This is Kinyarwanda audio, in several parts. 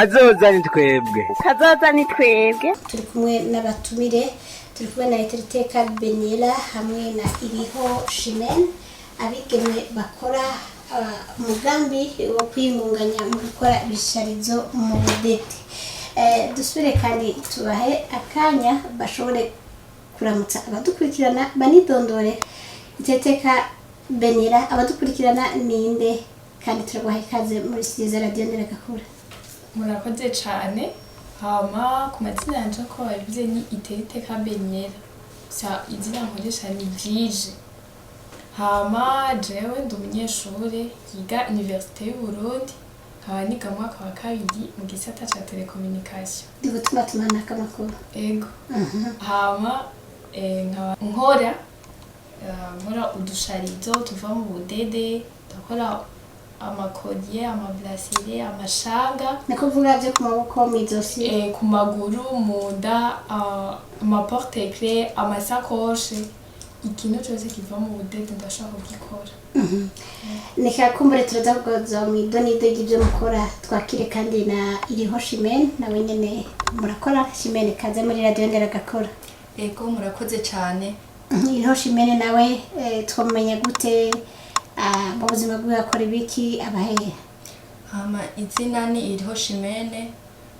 kazoza ni twebwe turi kumwe n'abatumire turi kumwe na Iteka Benera hamwe na iriho Shimene abigeme bakora umugambi wo kwiyungunganya mu gukora ibisharizo mu budete. Dusubire kandi tubahe akanya bashobore kuramutsa abadukurikirana banidondore. Iteka Benera abadukurikirana ninde kandi turabaha ikaze muri studio radio Gakura. Murakoze cyane hama ku mazina yanje ko babivuze ni Iteka Benera sa izina nkoresha ni Bige hama jewe ndi umunyeshuri yiga Université y'Uburundi nkaba niga mu mwaka wa kabiri mu gisata ca telecommunication Ndibutuma tumanaka makuru ego hama nkaba nkora udusharizo tuva mu budede ndakora amakodye amabrasire amashanga nakuvuga byo ku maboko mizosi ku maguru mu nda amaporte clé amasakoche ikintu cyose kiva mu budede ndashaka kugikora nikakumbure turazavuga mu idonido y'ibyo mukora twakire kandi na iriho Shimene nawe nyene murakora Shimene kaze muri radio Gakura. Ego murakoze cyane iriho Shimene nawe twamenya gute mu buzima bwe akora ibiki abahe hama izina ni iriho Shimene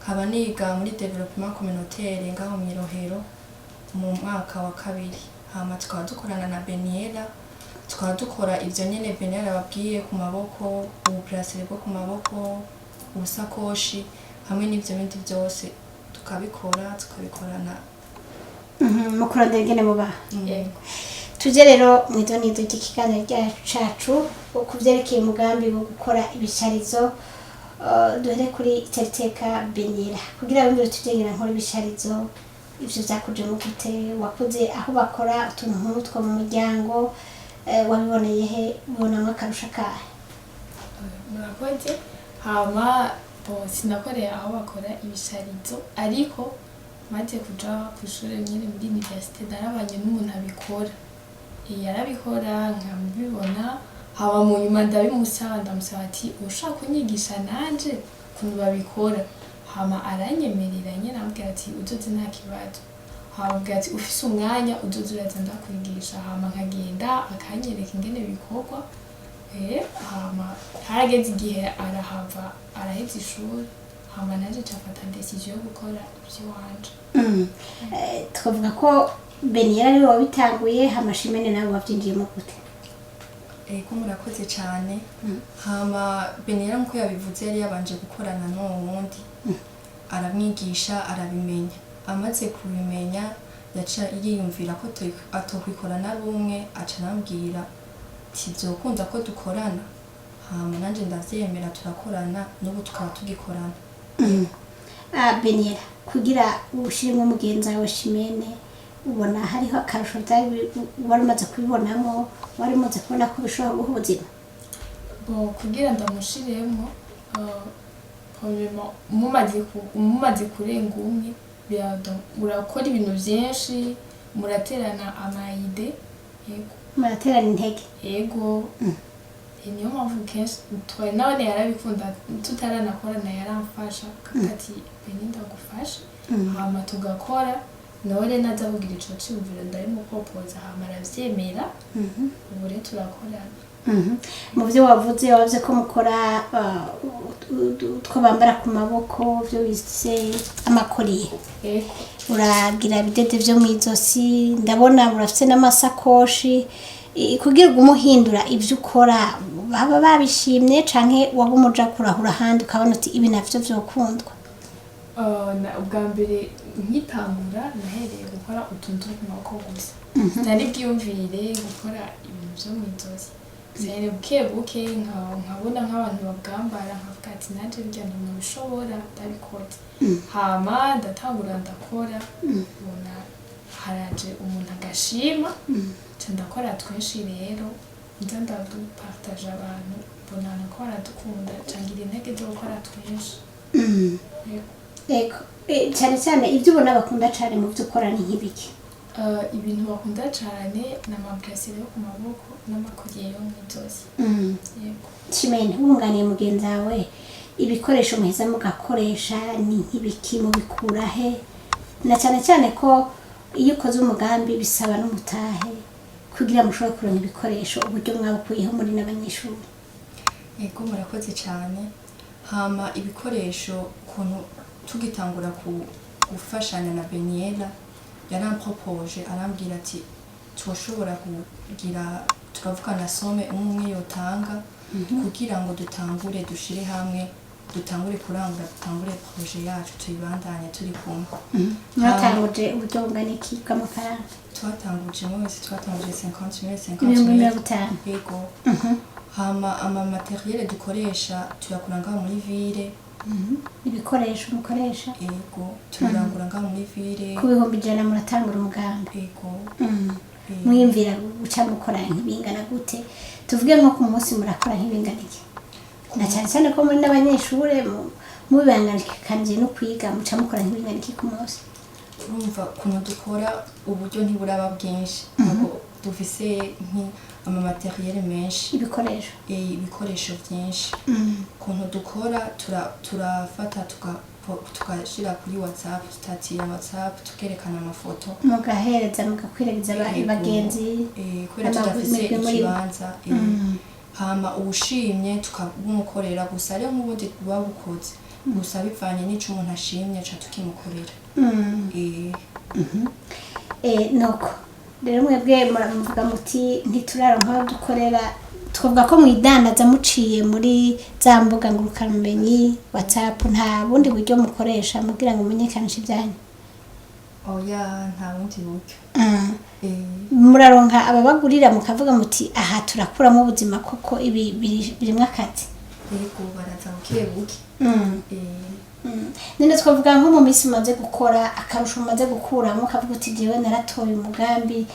nkaba niga muri development communautaire ngaho mu Irohero mu mwaka wa kabiri hama tukaba dukorana na Benera tukaba dukora ivyo nyene Benera babwiye ku maboko ububrasire bwo ku maboko ubusakoshi hamwe n'ivyo bindi byose tukabikorana mukurondera ingene muba tuje rero mu idonido ry'ikiganiro cyacu kuvyerekeye umugambi wo gukora ibisharizo duhere kuri Iteka Benera kugira ngo tujengera nkora ibisharizo ivyo byakuje mu gute wakuze aho bakora utuntu nk'utwo mu muryango wabiboneye he ubona akarusha kahe murakoze hama sinakoreye aho bakora ibisharizo ariko maze kuja ku ishuri nyine muri université darabanye n'umuntu abikora yarabikora nkamubibona haba mu nyuma ndamusaba ati ushaka kunyigisha nanje kuntu babikora hama aranyemerera nyine ambwira ati uzoze nta kibazo hambwira ati ufise umwanya uzoze uraza ndakwigisha hama nkagenda akanyereka ingene bikorwa hama harageze igihe araheza ishuri hama naje cafata decision yo gukora ivy'iwanje twavuga ko Benera ariwe wabitanguye hama Shimene nawe wavyinjiyemo gute Ego murakoze cyane hama Benera nkuko yabivuze yari yabanje gukorana n'uwo wundi aramwigisha arabimenya amaze kubimenya yaca yiyumvira ko atokwikora na rumwe aca nambwira tivyokunda ko dukorana hama nanje ndavyemera turakorana n'ubu tukaba tugikorana Benera kugira ushirimo mugenza wawe Shimene ubona hariho akarusho wari umaze kubibonamo wari umaze kubona ko bishobora guha ubuzima kugira ndamushiremo mumaze kurenga umwe murakora ibintu byinshi muraterana amayide muraterana intege yego niyo mpamvu kenshi twari nawe yarabikunda tutaranakorana yaramfasha ati beni ndagufasha hama tugakora nawe naza kugira ico cyumviro ndabimukopoza hama aravyemera ubu rero turakorana mu byo wavuze ko mukora two bambara ku maboko byo bise amakoriye uragira ibidede byo mu izosi ndabona urafite n'amasakoshi kugira ngo umuhindura ibyo ukora baba babishimye canke waba umuja kurahura handi ukabona uti ibi navyo vyokundwa ubwa mbere nkitangura nahereye gukora utuntu ku maboko gusa nari bwiyumvire gukora ibintu byo mu izosi zere buke nkabona nk'abantu babwambara nkavuga ati nanje birya ntabishobora ndabikoze hama ndatangura ndakora ubona haraje umuntu agashima ndakora twinshi rero nza ndadupartage abantu mbona ko baradukunda cangira intege zo gukora twinshi eko cyane cyane ibyo ubona bakunda cyane mu byo ukora ni nk'ibiki ibintu bakunda cyane n'amabrasire yo ku maboko n'amakodye yo mu izosi Shimene wunganiye mugenzi wawe ibikoresho muheza mugakoresha ni nk'ibiki mubikura he na cyane ko iyo ukoze umugambi bisaba n'umutahe kugira mushobore kuronka ibikoresho uburyo mwabukuyeho muri n'abanyeshuri. Yego murakoze cyane. Hama ibikoresho kuntu tugitangura gufashanya na Beniela yarampropoje arambwira ati twoshobora kugira turavugana some umwe yotanga kugira ngo dutangure dushire hamwe dutangure kurangura dutangure projet yacu tuyibandanye turi kumwe. Mwatanguje uburyo bungana iki bw'amafaranga? Twatanguje twatanguje 50,000 yego. Hama ama materiel dukoresha tuyakura ngaho muri ville. Ibikoresho mukoresha? Yego turangura ngaho muri ville. Ku bihumbi 100 muratangura umugambi? Yego. Mwiyumvira guca mukora nk'ibingana gute? Tuvuge nko ku munsi murakora nk'ibingana iki? Na cyane ko muri n'abanyeshure mubibanganikanje no kwiga muca mukora nk'ibingana iki ku munsi? Urumva kuntu dukora uburyo ntiburaba bwinshi ntabwo dufise ama materiel menshi ibikoresho byinshi. Kuntu dukora turafata tukashira kuri WhatsApp tutatira WhatsApp tukerekana amafoto mugahereza mugakwiragiza abagenzi kubera tudafise ikibanza. Hama ubushimye tukabumukorera gusa rero nk'ubundi babukoze gusa bivanye n'ico umuntu ashimye aca tukimukorera. Nuko rero mwebwe muravuga muti ntituraronka dukorera twavuga ko mwidandaza muciye muri za mbuga ngurukanabumenyi WhatsApp nta bundi buryo mukoresha mugira ngo mumenyekanishe ibyanyu? Oya nta bundi buryo. Muraronka ababagurira mukavuga muti aha turakuramo ubuzima koko ibi birimwe akazi? Yego baraza buke. None twavuga nko mu minsi maze gukora akarusho maze gukuramo kavuga uti jewe naratoye umugambi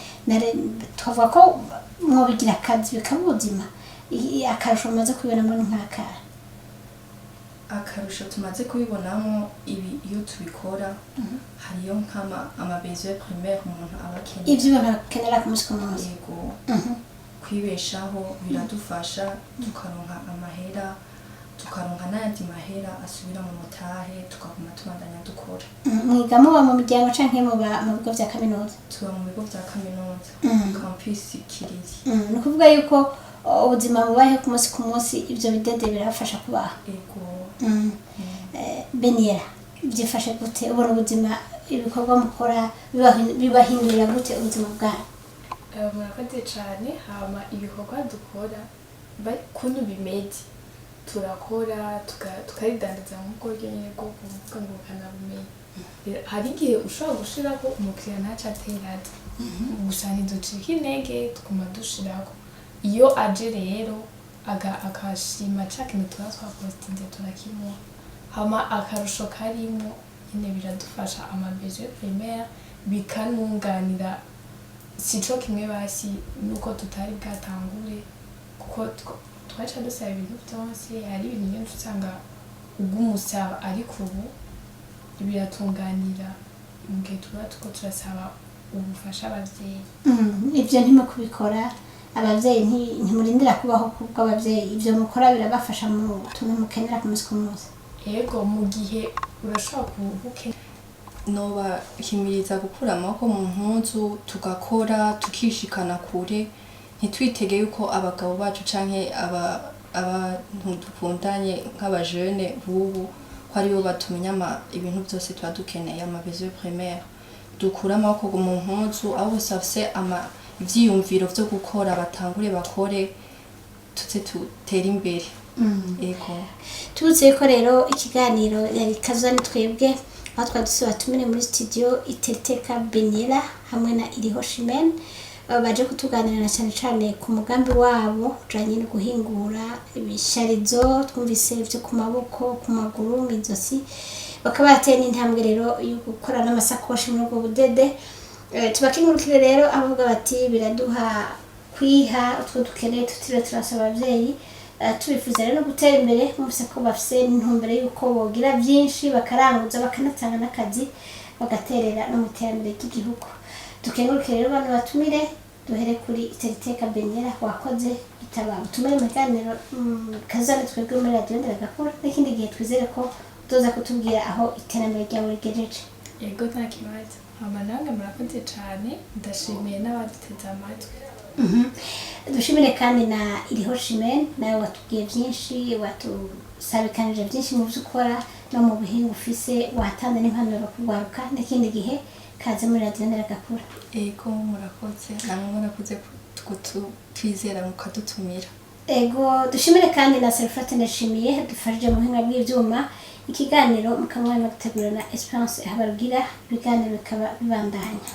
twavuga ko mwobigira akazi bikabuzima akarusho maze kubibonamo nk'aka? Akarusho tumaze kubibonamo ibi iyo tubikora hariyo nk'ama besoin primaire umuntu abakeneye ivyo bakenera ku munsi ku munsi. Yego kwibeshaho biradufasha tukaronka amahera tukaronka n'ayandi mahera asubira mu mutahe tukaguma tubandanya dukora. Mwiga muba mu miryango canke mu bigo vya kaminuza? Tuba mu bigo vya kaminuza campus Kiriri. Ni ukuvuga yuko ubuzima bubaye ku munsi ivyo bidede birafasha kubaho? Yego. Beniela byifashe gute ubona ubuzima ibikorwa mukora bibahindurira gute ubuzima bwanyu? Murakoze cyane. Hama ibikorwa dukora kuntu bimeze turakora tukaridandaza nk'uko nyine bwo kuvuga ngo kanabumenye. Hari igihe ushobora gushiraho umukiriya ntaca ateraza gusa ntiducika intege tukuma dushirako iyo aje rero akashima ca kintu tuba twapostinze turakimuha. Hama akarusho karimo nyine biradufasha ama besoin primaire bikanunganira sico kimwe basi nuko tutari bwatangure kuko twaca dusaba ibintu byose hari ibintu byinshi usanga ubw'umusaba ariko ubu biratunganira mu gihe tuba turasaba ubufasha abavyeyi. Ivyo ntimo kubikora abavyeyi ntimurindira kubaho kubw'abavyeyi ivyo mukora birabafasha mu tuntu mukenera ku munsi ku munsi? Yego mu gihe urashobora kubuke noba himiriza gukura amaboko mu mpunzu tugakora tukishikana kure ntitwitege yuko abagabo bacu canke abantu dukundanye nk'abajene bubu ko aribo batumenya ibintu byose tuba dukeneye ama besoin primaire dukura amaboko mu mpunzu aho bose bafise ivyiyumviro vyo gukora batangure bakore tuze tutera imbere. Yego tubutse ko rero ikiganiro yari kazani twebwe aho twaduse batumire muri studio Iteriteka Beniela hamwe na Iriho Chimene baje kutuganirira cyane ku mugambi wabo ujanye no guhingura ibisharizo twumvise byo ku maboko ku maguru mu izosi bakaba bateye n'intambwe rero yo gukora n'amasakoshi muri ubwo budede. Tubakingurukire rero avuga bati biraduha kwiha utwo dukeneye tutire turasaba abavyeyi tubifuza rero gutera imbere mufise ko bafise n'intumbere yuko bogira byinshi bakaranguza bakanatanga n'akazi bagaterera no mu terambere ry'igihugu. Tukengurukire rero abantu batumire duhere kuri Iteriteka Benera wakoze bitaba utumere mu kiganiro kazana twebwe muri radio Ndagakura n'ikindi gihe twizere ko uzoza kutubwira aho iterambere ryawe rigejeje. Yego nta kibazo. Hama nange murakoze cyane ndashimiye n'abaduteze amatwi. Dushimire kandi na iriho Shimene nawe watubwiye byinshi watusabikanije byinshi mu byo ukora no mu buhinga ufise watanze n'impanuro kugwaruka n'ikindi gihe kaze muri radio Ndagakura. Ego murakoze namwe murakoze twizera mukadutumira. Ego dushimire kandi na Serafate ndashimiye dufashije mu buhinga bw'ivyuma ikiganiro mukamwana gutegura na Esperance Habarugira ibiganiro bikaba bibandanya.